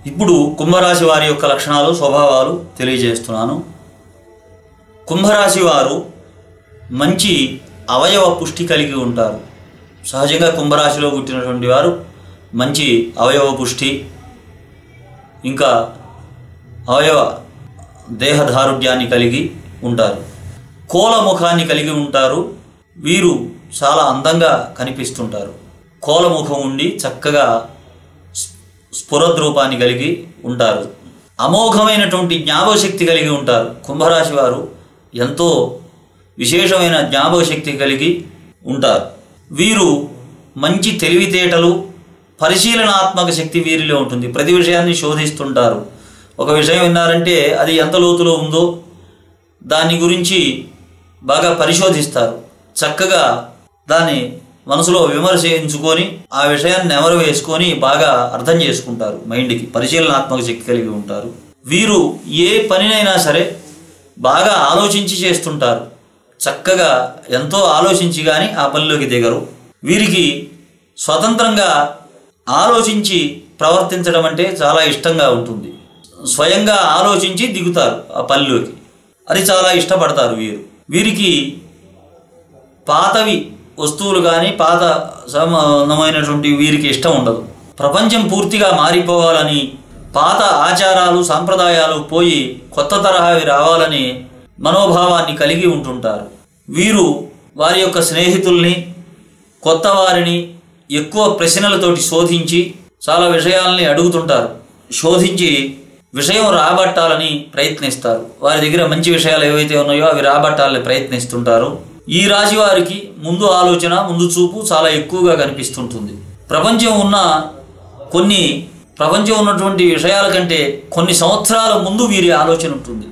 ఇప్పుడు కుంభరాశి వారి యొక్క లక్షణాలు స్వభావాలు తెలియజేస్తున్నాను. కుంభరాశి వారు మంచి అవయవ పుష్టి కలిగి ఉంటారు. సహజంగా కుంభరాశిలో పుట్టినటువంటి వారు మంచి అవయవ పుష్టి, ఇంకా అవయవ దేహదారుఢ్యాన్ని కలిగి ఉంటారు. కోల ముఖాన్ని కలిగి ఉంటారు. వీరు చాలా అందంగా కనిపిస్తుంటారు. కోలముఖం ఉండి చక్కగా స్ఫురద్రూపాన్ని కలిగి ఉంటారు. అమోఘమైనటువంటి జ్ఞాపకశక్తి కలిగి ఉంటారు. కుంభరాశి వారు ఎంతో విశేషమైన జ్ఞాపకశక్తి కలిగి ఉంటారు. వీరు మంచి తెలివితేటలు, పరిశీలనాత్మక శక్తి వీరిలో ఉంటుంది. ప్రతి విషయాన్ని శోధిస్తుంటారు. ఒక విషయం విన్నారంటే అది ఎంత లోతులో ఉందో దాని గురించి బాగా పరిశోధిస్తారు. చక్కగా దాన్ని మనసులో విమర్శించుకొని ఆ విషయాన్ని నెమరు వేసుకొని బాగా అర్థం చేసుకుంటారు. మైండ్కి పరిశీలనాత్మక శక్తి కలిగి ఉంటారు. వీరు ఏ పనినైనా సరే బాగా ఆలోచించి చేస్తుంటారు. చక్కగా ఎంతో ఆలోచించి కానీ ఆ పనిలోకి దిగరు. వీరికి స్వతంత్రంగా ఆలోచించి ప్రవర్తించడం అంటే చాలా ఇష్టంగా ఉంటుంది. స్వయంగా ఆలోచించి దిగుతారు ఆ పనిలోకి. అది చాలా ఇష్టపడతారు వీరికి పాతవి వస్తువులు కానీ పాత సంబంధమైనటువంటి వీరికి ఇష్టం ఉండదు. ప్రపంచం పూర్తిగా మారిపోవాలని, పాత ఆచారాలు సాంప్రదాయాలు పోయి కొత్త తరహావి రావాలని మనోభావాన్ని కలిగి ఉంటుంటారు. వీరు వారి యొక్క స్నేహితుల్ని, కొత్త వారిని ఎక్కువ ప్రశ్నలతోటి శోధించి చాలా విషయాల్ని అడుగుతుంటారు. శోధించి విషయం రాబట్టాలని ప్రయత్నిస్తారు. వారి దగ్గర మంచి విషయాలు ఏవైతే ఉన్నాయో అవి రాబట్టాలని ప్రయత్నిస్తుంటారు. ఈ రాశి వారికి ముందు ఆలోచన, ముందు చూపు చాలా ఎక్కువగా కనిపిస్తుంటుంది. ప్రపంచం ఉన్నటువంటి విషయాల కంటే కొన్ని సంవత్సరాల ముందు వీరి ఆలోచన ఉంటుంది.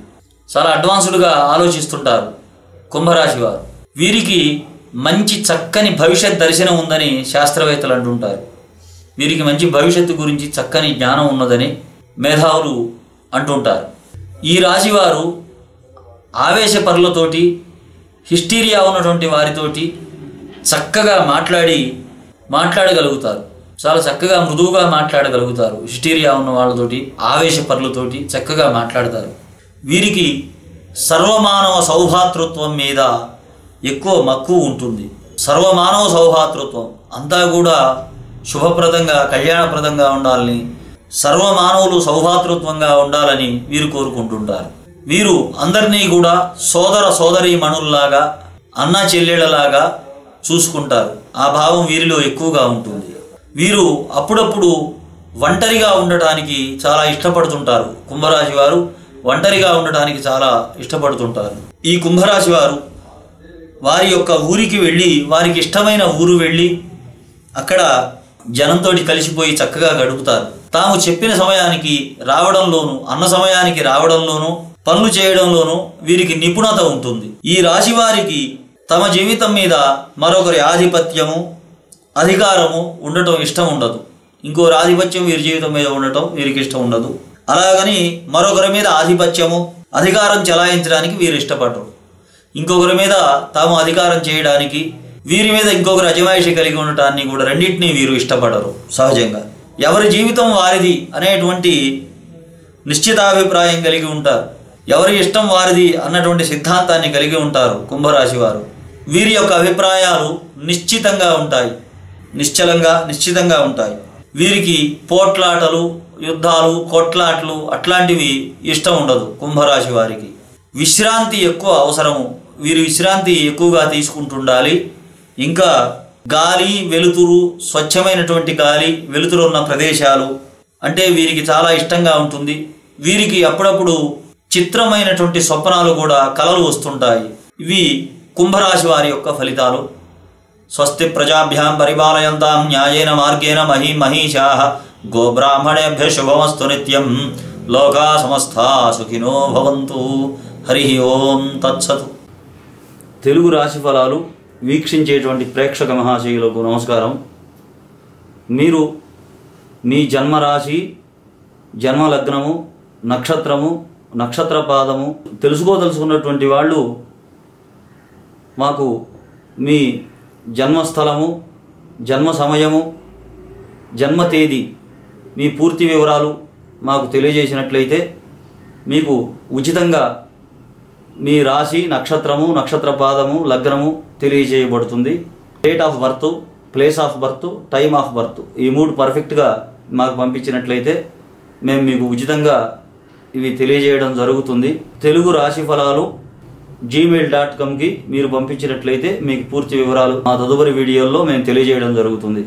చాలా అడ్వాన్స్డ్గా ఆలోచిస్తుంటారు కుంభరాశి వారు. వీరికి మంచి చక్కని భవిష్యత్ దర్శనం ఉందని శాస్త్రవేత్తలు అంటుంటారు. వీరికి మంచి భవిష్యత్తు గురించి చక్కని జ్ఞానం ఉన్నదని మేధావులు అంటుంటారు. ఈ రాశివారు ఆవేశపరులతోటి, హిస్టీరియా ఉన్నటువంటి వారితోటి చక్కగా మాట్లాడగలుగుతారు. చాలా చక్కగా మృదువుగా మాట్లాడగలుగుతారు. హిస్టీరియా ఉన్న వాళ్ళతోటి, ఆవేశపరులతోటి చక్కగా మాట్లాడతారు. వీరికి సర్వమానవ సౌభాతృత్వం మీద ఎక్కువ మక్కువ ఉంటుంది. సర్వమానవ సౌభాతృత్వం అంతా కూడా శుభప్రదంగా, కళ్యాణప్రదంగా ఉండాలని, సర్వమానవులు సౌభాతృత్వంగా ఉండాలని వీరు కోరుకుంటుంటారు. వీరు అందరినీ కూడా సోదర సోదరీమణుల్లాగా, అన్న చెల్లెళ్ళలాగా చూసుకుంటారు. ఆ భావం వీరిలో ఎక్కువగా ఉంటుంది. వీరు అప్పుడప్పుడు ఒంటరిగా ఉండటానికి చాలా ఇష్టపడుతుంటారు. కుంభరాశి వారు ఒంటరిగా ఉండటానికి చాలా ఇష్టపడుతుంటారు. ఈ కుంభరాశి వారు వారి యొక్క ఊరికి వెళ్ళి, వారికి ఇష్టమైన ఊరు వెళ్ళి అక్కడ జనంతో కలిసిపోయి చక్కగా గడుపుతారు. తాము చెప్పిన సమయానికి రావడంలోనూ, అన్న సమయానికి రావడంలోనూ, పనులు చేయడంలోనూ వీరికి నిపుణత ఉంటుంది. ఈ రాశి వారికి తమ జీవితం మీద మరొకరి ఆధిపత్యము, అధికారము ఉండటం ఇష్టం ఉండదు. ఇంకోరి ఆధిపత్యం వీరి జీవితం మీద ఉండటం వీరికి ఇష్టం ఉండదు. అలాగని మరొకరి మీద ఆధిపత్యము, అధికారం చెలాయించడానికి వీరు ఇష్టపడరు. ఇంకొకరి మీద తాము అధికారం చేయడానికి, వీరి మీద ఇంకొకరు అజమాయిషి కలిగి ఉండటాన్ని కూడా రెండింటినీ వీరు ఇష్టపడరు. సహజంగా ఎవరి జీవితం వారిది అనేటువంటి నిశ్చితాభిప్రాయం కలిగి ఉంటారు. ఎవరి ఇష్టం వారిది అన్నటువంటి సిద్ధాంతాన్ని కలిగి ఉంటారు కుంభరాశి వారు. వీరి యొక్క అభిప్రాయాలు నిశ్చితంగా ఉంటాయి, నిశ్చితంగా ఉంటాయి. వీరికి పోట్లాటలు, యుద్ధాలు, కొట్లాటలు అట్లాంటివి ఇష్టం ఉండదు కుంభరాశి వారికి. విశ్రాంతి ఎక్కువ అవసరము. వీరు విశ్రాంతి ఎక్కువగా తీసుకుంటుండాలి. ఇంకా గాలి, వెలుతురు, స్వచ్ఛమైనటువంటి గాలి, వెలుతురు ఉన్న ప్రదేశాలు అంటే వీరికి చాలా ఇష్టంగా ఉంటుంది. వీరికి అప్పుడప్పుడు చిత్రమైనటువంటి స్వప్నాలు కూడా కలలు వస్తుంటాయి. ఇవి కుంభరాశి వారి యొక్క ఫలితాలు. స్వస్తి ప్రజాభ్యాం పరిపాలయంతాం న్యాయేన మార్గేణ మహీషాః గోబ్రాహ్మణేభ్యః శుభమస్తు నిత్యం. లోకా సమస్తా సుఖినో భవంతు. హరి ఓం తత్సత్. తెలుగు రాశి ఫలాలు వీక్షించేటువంటి ప్రేక్షక మహాశయులకు నమస్కారం. మీరు మీ జన్మరాశి, జన్మలగ్నము, నక్షత్రము, నక్షత్రపాదము తెలుసుకోదలుచుకున్నటువంటి వాళ్ళు మాకు మీ జన్మస్థలము, జన్మ సమయము, జన్మ తేదీ, మీ పూర్తి వివరాలు మాకు తెలియజేసినట్లయితే మీకు ఉచితంగా మీ రాశి, నక్షత్రము, నక్షత్ర పాదము, లగ్నము తెలియజేయబడుతుంది. Date of birth, place of birth, time of birth ఈ 3 పర్ఫెక్ట్గా మాకు పంపించినట్లయితే మేము మీకు ఉచితంగా ఇవి తెలియజేయడం జరుగుతుంది. తెలుగు రాశి ఫలాలు gmail.comకి మీరు పంపించినట్లయితే మీకు పూర్తి వివరాలు మా తదుపరి వీడియోల్లో మేము తెలియజేయడం జరుగుతుంది.